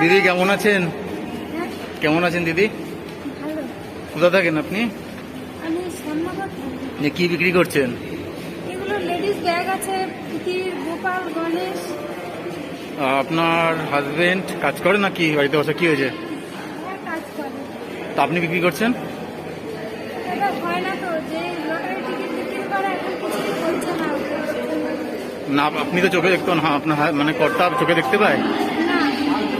দিদি কেমন আছেন? হ্যাঁ, কেমন আছেন দিদি? ভালো। কোথা থাকেন আপনি? আমি শ্যামনগর থাকি। যে কি বিক্রি করছেন? এগুলো লেডিস ব্যাগ আছে, পুঁতির, গোপাল, গণেশ। আপনার হাজবেন্ড কাজ করে নাকি বাড়িতে বসে? কি হয়েছে? হ্যাঁ, কাজ করে। তা আপনি বিক্রি করছেন? এটা হয় না তো, যে লটারি টিকিট বিক্রি করে এখন কিছুই হচ্ছে না। না, আপনি তো চোখে দেখতেন। হ্যাঁ, আপনার মানে কর্তা চোখে দেখতে পায়। না,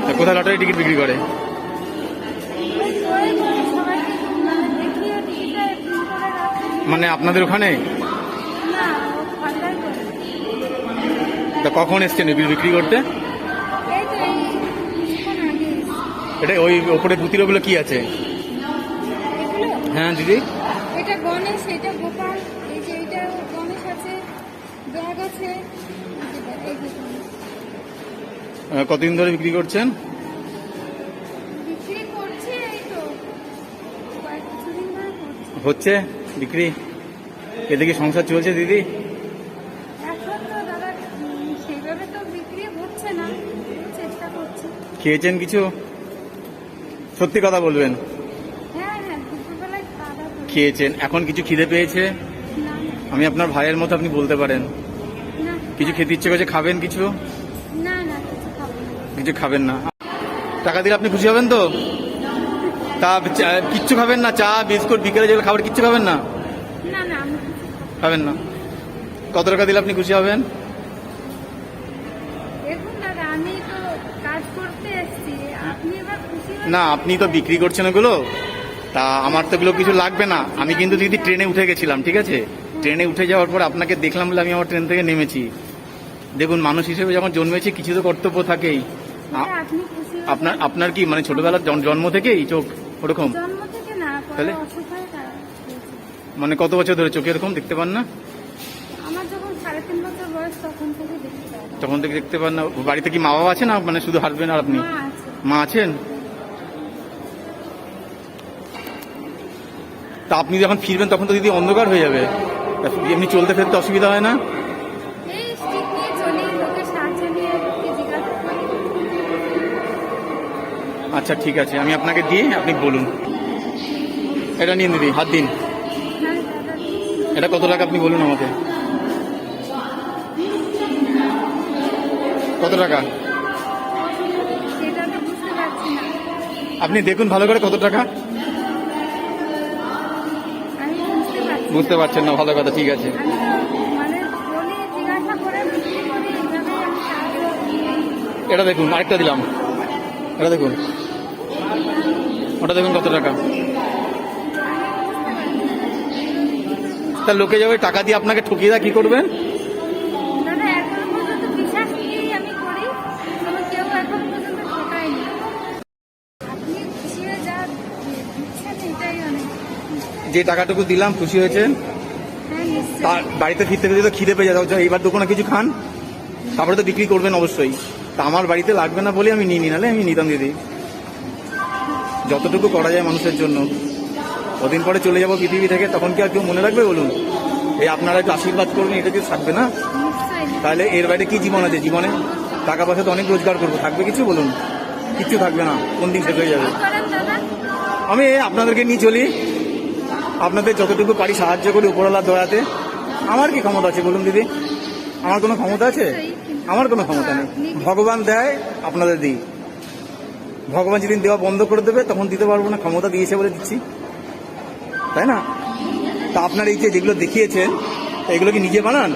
তা কোথায় লটারি টিকিট বিক্রি করে? ওই করে করে সবাইকে দেখিয়ে টিকিটটা প্রিন্ট করে রাখে। মানে আপনাদের ওখানে? না, ও পাল্টাই করে। তা কখন এসছেন বিক্রি করতে? এই তো এই কিছুক্ষণ আগে এসেছে। এটা ওই ওপরে পুঁতিরগুলো কি আছে? এগুলো হ্যাঁ দিদি। এটা গণেশ, এটা গোপাল, এই যে এটা গণেশ আছে, ব্যাগ আছে, এই যে গণেশ। কতদিন ধরে বিক্রি করছেন? বিক্রি করছি এই তো কয়েক কিছুদিন ধরে করছি। হচ্ছে বিক্রি? এতে কি সংসার চলছে দিদি? এখন তো দাদা সেইভাবে তো বিক্রি হচ্ছে না, চেষ্টা করছি। খেয়েছেন কিছু? সত্যি কথা বলবেন। হ্যাঁ হ্যাঁ, দুপুরবেলায় খাওয়া দাওয়া করি। খেয়েছেন? এখন কিছু খিদে পেয়েছে? না আমি আপনার ভাইয়ের মতো, আপনি বলতে পারেন। না কিছু খেতে ইচ্ছে করছে, খাবেন কিছু? না না, কিছু খাবো না। কিছু খাবেন না? টাকা দিলে আপনি খুশি হবেন তো? তা কিচ্ছু খাবেন না? চা বিস্কুট বিকেলে যেগুলো খাবার কিচ্ছু খাবেন না? না না, আমি কিছু খাবো না। খাবেন না? কত টাকা দিলে আপনি খুশি হবেন? দেখুন দাদা, আমি তো কাজ করতে এসেছি, আপনি এবার খুশি হয়ে- না, আপনি তো বিক্রি করছেন ওগুলো। তা আমার তো এগুলো কিছু লাগবে না। আমি কিন্তু দিদি ট্রেনে উঠে গেছিলাম, ঠিক আছে? ট্রেনে উঠে যাওয়ার পর আপনাকে দেখলাম বলে আমি আমার ট্রেন থেকে নেমেছি। দেখুন, মানুষ হিসেবে যখন জন্মেছি কিছু তো কর্তব্য থাকেই। হ্যাঁ, আপনি খুশি হয়ে- আপনার আপনার কি মানে ছোটবেলার জন্ম থেকেই চোখ ওরকম? জন্ম থেকে না, পরে তাহলে? অসুখ হয়ে তারা হয়েছে। মানে কত বছর ধরে চোখে এরকম দেখতে পান না? আমার যখন 3.5 বছর বয়স তখন থেকে দেখতে পাই। তখন থেকে দেখতে পান না? বাড়িতে কি মা বাবা আছে না মানে শুধু হাসবেন্ড আর আপনি? মা আছে। মা আছেন? তা আপনি যখন ফিরবেন তখন তো দিদি অন্ধকার হয়ে যাবে। তা এমনি চলতে ফিরতে অসুবিধা হয় না? এই স্টিক নিয়ে চলি, লোকের সাহায্য নিয়ে লোককে জিজ্ঞাসা করি। আচ্ছা ঠিক আছে, আমি আপনাকে দিয়ে আপনি বলুন। এটা নিন দিদি, হাত দিন। হ্যাঁ দাদা, এটা কত টাকা আপনি বলুন আমাকে। কত টাকা? সেটা তো বুঝতে পারছি না। আপনি দেখুন ভালো করে কত টাকা। আমি বুঝতে পারছি না। বুঝতে পারছেন না? ভালো কথা, ঠিক আছে। আমি তো মানে বলি, জিজ্ঞাসা করে বিক্রি করি, এইভাবেই আমি সাহায্য করি। এটা দেখুন, আরেকটা দিলাম। এটা দেখুন, ওটা দেখুন কত টাকা। তা লোকে যাবে টাকা দিয়ে আপনাকে ঠকিয়ে দেয়, কি করবেন? দাদা, এখনো পর্যন্ত বিশ্বাস নিয়েই আমি করি, তবে কেউ এখন পর্যন্ত ঠকায়নি। আপনি খুশি হয়ে যা দিচ্ছেন এটাই অনেক। যে টাকাটুকু দিলাম খুশি হয়েছেন? হ্যাঁ নিশ্চয়ই। তার বাড়িতে ফিরতে ফিরতে তো খিদে পেয়ে যাবে, এইবার দোকানে কিছু খান, তারপরে তো বিক্রি করবেন অবশ্যই। তা আমার বাড়িতে লাগবে না বলে আমি নিই নি, নাহলে আমি নিতাম দিদি। যতটুকু করা যায় মানুষের জন্য। ওদিন পরে চলে যাব পৃথিবী থেকে, তখন কি আর কেউ মনে রাখবে বলুন? এই আপনারা একটু আশীর্বাদ করবেন, এটা কিছু থাকবে না? নিশ্চয়ই। তাহলে এর বাইরে কি জীবন আছে? জীবনে টাকা পয়সা তো অনেক রোজগার করবো, থাকবে কিছু বলুন? কিচ্ছু থাকবে না, কোন দিন শেষ হয়ে যাবে। কি করেন দাদা? আমি আপনাদেরকে নিয়ে চলি, আপনাদের যতটুকু পারি সাহায্য করি উপরওয়ালার দয়াতে। আমার কি ক্ষমতা আছে বলুন দিদি? আমার কোনো ক্ষমতা আছে? আমার কোনো ক্ষমতা নেই। ভগবান দেয়, আপনাদের দিই। ভগবান যেদিন দেওয়া বন্ধ করে দেবে তখন দিতে পারবো না, ক্ষমতা দিয়েছে বলে দিচ্ছি, তাই না? তা আপনার এই যে যেগুলো দেখিয়েছেন, এগুলো কি নিজে বানান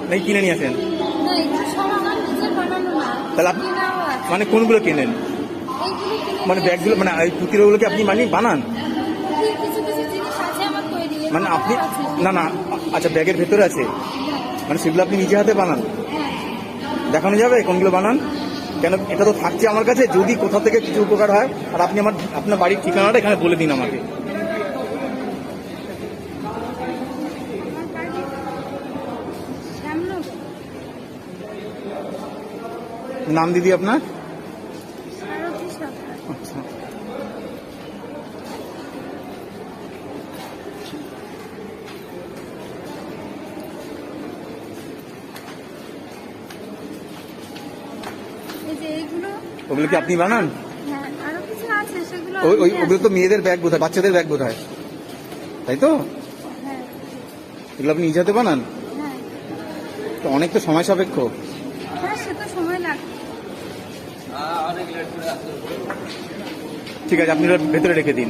নাকি কিনে নিয়ে আসেন? না, এগুলো সব আমার নিজের বানানো না, তাহলে কেনাও আছে। মানে কোনগুলো কেনেন? এইগুলো কিনে মানে নিয়ে ব্যাগগুলো, মানে এই পুঁতিরগুলো কি আপনি বানান? আসি। কিছু কিছু জিনিস আছে আমার তৈরি, মানে এগুলো আপনি, আছে। না না, আচ্ছা ব্যাগের ভেতরে আছে, মানে সেগুলো আপনি নিজে হাতে বানান? হ্যাঁ, দেখানো যাবে কোনগুলো বানান? কেন এটা তো থাকছে আমার কাছে, যদি কোথা থেকে কিছু উপকার হয়। আর আপনি আপনার বাড়ির ঠিকানাটা এখানে বলে দিন আমাকে। আমার বাড়ি শ্যামনগর। নাম দিদি আপনার? সারথী সরকার। আচ্ছা, এই যে এইগুলো ওগুলো কি আপনি বানান? আছে সেগুলো ওই নিয়ে ওগুলো তো মেয়েদের ব্যাগ বোধ হয়, বাচ্চাদের ব্যাগ বোধ হয়, তাই তো? হ্যাঁ এগুলো আপনি নিজে হাতে বানান? হ্যাঁ তো অনেক তো সময় সাপেক্ষ। হ্যাঁ, সে তো সময় লাগে। ঠিক আছে, আপনি ওটা ভেতরে রেখে দিন।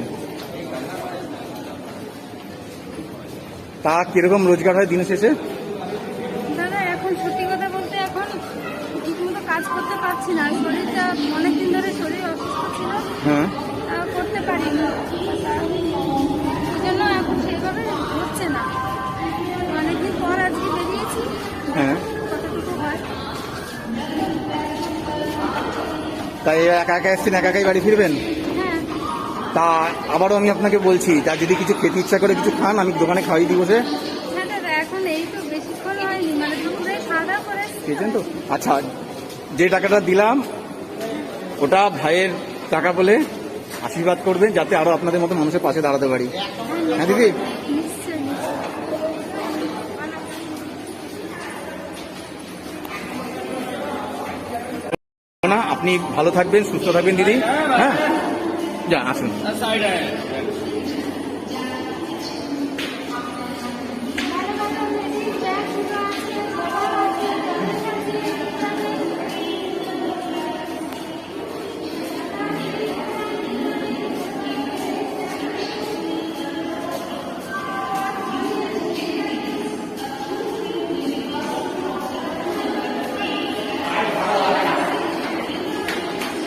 তা কিরকম রোজগার হয় দিনের শেষে? দাদা এখন সত্যি কথা বলতে এখন ঠিকমতো কাজ করতে পারছি না, শরীরটা অনেকদিন ধরে শরীর অসুস্থ ছিল, হ্যাঁ, করতে পারিনি, এই জন্য এখন সেভাবে হচ্ছে না। অনেকদিন পর আজকে বেরিয়েছি, হ্যাঁ। কতটুকু হয়। তাই একা একা এসছেন, একা একাই বাড়ি ফিরবেন? হ্যাঁ তা আবারও আমি আপনাকে বলছি, তা যদি কিছু খেতে ইচ্ছা করে কিছু খান, আমি দোকানে খাওয়াই দিই বসে। হ্যাঁ দাদা, এখন এই তো বেশিক্ষণ হয়নি, মানে দুপুরে খাওয়া দাওয়া করে এসেছি। খেয়েছেন তো? আচ্ছা, যে টাকাটা দিলাম ওটা ভাইয়ের টাকা বলে আশীর্বাদ করবেন, যাতে আরো আপনাদের মতো মানুষের পাশে দাঁড়াতে পারি। হ্যাঁ দিদি, নিশ্চয়ই না আপনি ভালো থাকবেন, সুস্থ থাকবেন দিদি। হ্যাঁ, যা আসুন।